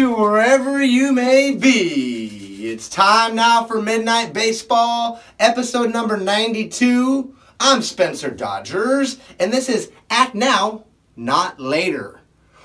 to wherever you may be. It's time now for Midnight Baseball, episode number 92. I'm Spencer Dodgers, and this is Act Now, Not Later.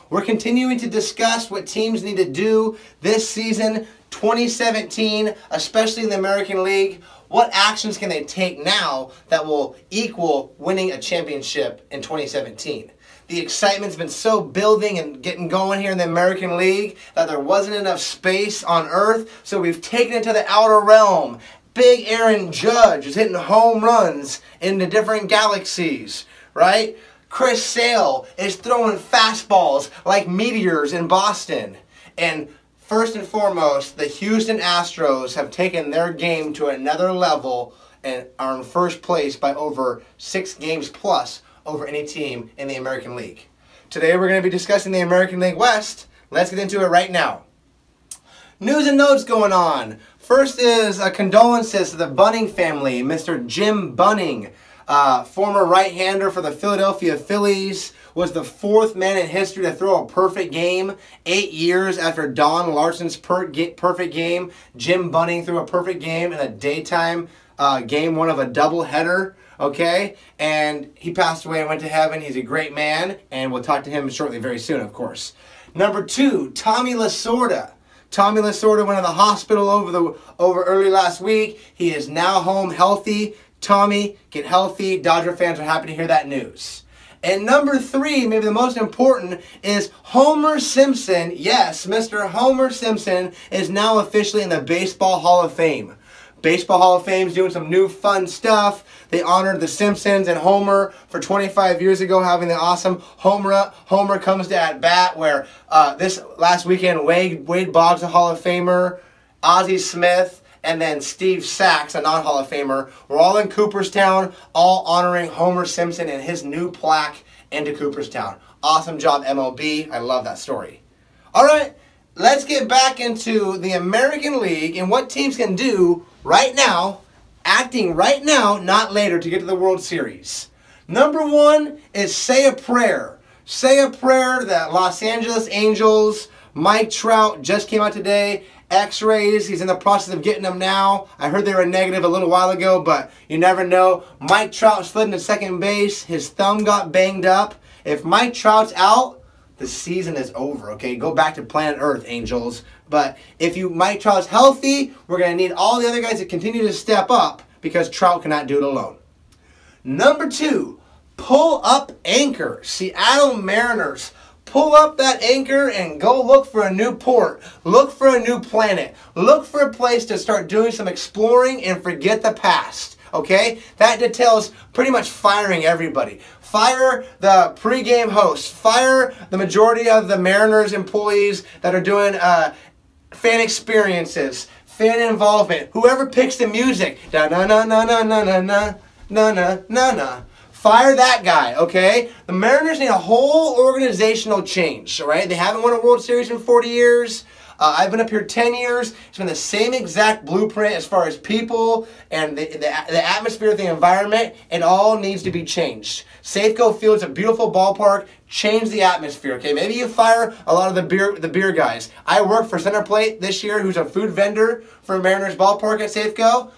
We're continuing to discuss what teams need to do this season, 2017, especially in the American League. What actions can they take now that will equal winning a championship in 2017? The excitement's been so building and getting going here in the American League that there wasn't enough space on Earth, so we've taken it to the outer realm. Big Aaron Judge is hitting home runs into different galaxies, right? Chris Sale is throwing fastballs like meteors in Boston. And first and foremost, the Houston Astros have taken their game to another level and are in first place by over 6 games plus over any team in the American League. Today we're going to be discussing the American League West. Let's get into it right now. News and notes going on. First is condolences to the Bunning family. Mr. Jim Bunning, former right-hander for the Philadelphia Phillies, was the 4th man in history to throw a perfect game. 8 years after Don Larsen's perfect game, Jim Bunning threw a perfect game in a daytime game, one of a doubleheader. Okay, and he passed away and went to heaven. He's a great man, and we'll talk to him shortly, very soon, of course. Number 2, Tommy Lasorda. Tommy Lasorda went to the hospital over early last week. He is now home healthy. Tommy, get healthy. Dodger fans are happy to hear that news. And number 3, maybe the most important, is Homer Simpson. Yes, Mr. Homer Simpson is now officially in the Baseball Hall of Fame. Baseball Hall of Fame is doing some new fun stuff. They honored the Simpsons and Homer for 25 years ago, having the awesome Homer comes to at bat, where this last weekend Wade Boggs, a Hall of Famer, Ozzie Smith, and then Steve Sachs, a non-Hall of Famer, were all in Cooperstown, all honoring Homer Simpson and his new plaque into Cooperstown. Awesome job, MLB. I love that story. All right, let's get back into the American League and what teams can do right now, acting right now, not later, to get to the World Series. Number 1 is say a prayer. Say a prayer that Los Angeles Angels, Mike Trout just came out today. X-rays, he's in the process of getting them now. I heard they were negative a little while ago, but you never know. Mike Trout slid into second base. His thumb got banged up. If Mike Trout's out, the season is over, okay? Go back to planet Earth, Angels. But if Mike Trout's healthy, we're going to need all the other guys to continue to step up because Trout cannot do it alone. Number 2, pull up anchor. Seattle Mariners. Pull up that anchor and go look for a new port. Look for a new planet. Look for a place to start doing some exploring and forget the past. Okay? That entails pretty much firing everybody. Fire the pregame host. Fire the majority of the Mariners employees that are doing fan experiences, fan involvement. Whoever picks the music. Na na na na na na na na na na na. Fire that guy, okay? The Mariners need a whole organizational change, all right? They haven't won a World Series in 40 years. I've been up here 10 years. It's been the same exact blueprint as far as people and the atmosphere of the environment. It all needs to be changed. Safeco Field's a beautiful ballpark. Change the atmosphere, okay? Maybe you fire a lot of the beer guys. I worked for Center Plate this year, who's a food vendor for Mariners ballpark at Safeco.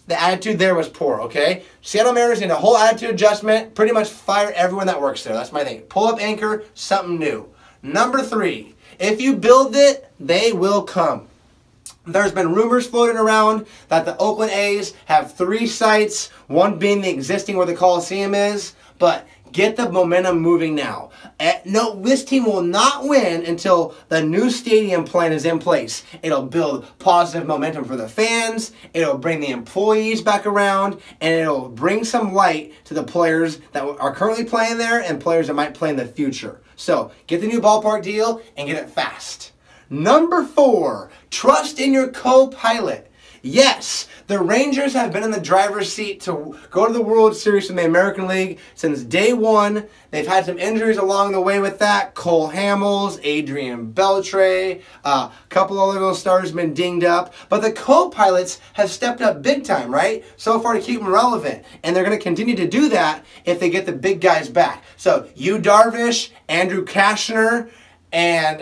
The attitude there was poor, okay? Seattle Mariners need a whole attitude adjustment. Pretty much fire everyone that works there. That's my thing. Pull up anchor, something new. Number 3, if you build it, they will come. There's been rumors floating around that the Oakland A's have 3 sites, one being the existing where the Coliseum is, but get the momentum moving now. No, this team will not win until the new stadium plan is in place. It'll build positive momentum for the fans, it'll bring the employees back around, and it'll bring some light to the players that are currently playing there and players that might play in the future. So, get the new ballpark deal and get it fast. Number 4, trust in your co-pilot. Yes, the Rangers have been in the driver's seat to go to the World Series in the American League since day 1. They've had some injuries along the way with that. Cole Hamels, Adrien Beltre, a couple other little stars have been dinged up. But the co-pilots have stepped up big time, right? So far to keep them relevant. And they're going to continue to do that if they get the big guys back. So, Yu Darvish, Andrew Cashner, and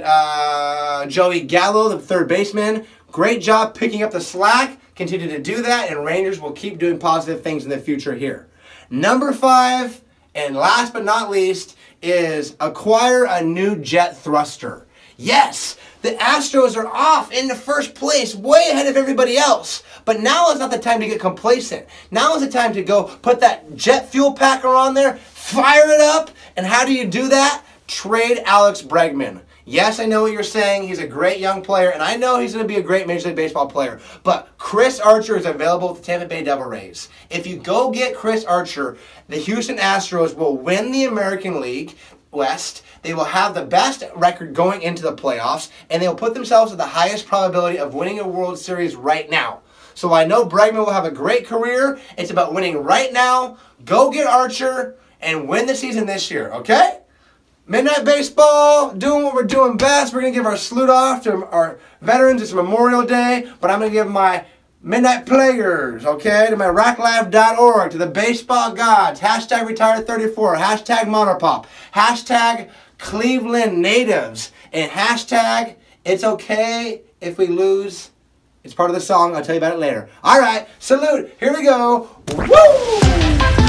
Joey Gallo, the third baseman. Great job picking up the slack. Continue to do that, and Rangers will keep doing positive things in the future here. Number 5, and last but not least, is acquire a new jet thruster. Yes, the Astros are off in the first place, way ahead of everybody else. But now is not the time to get complacent. Now is the time to go put that jet fuel packer on there, fire it up, and how do you do that? Trade Alex Bregman. Yes, I know what you're saying. He's a great young player, and I know he's going to be a great Major League Baseball player. But Chris Archer is available with the Tampa Bay Devil Rays. If you go get Chris Archer, the Houston Astros will win the American League West. They will have the best record going into the playoffs, and they will put themselves at the highest probability of winning a World Series right now. So I know Bregman will have a great career. It's about winning right now. Go get Archer and win the season this year, okay? Midnight Baseball, doing what we're doing best. We're going to give our salute off to our veterans. It's Memorial Day, but I'm going to give my Midnight Players, okay, to my Raklife.org, to the baseball gods, hashtag Retire34, hashtag Monopop, hashtag Cleveland Natives, and hashtag It's Okay If We Lose. It's part of the song. I'll tell you about it later. All right, salute. Here we go. Woo!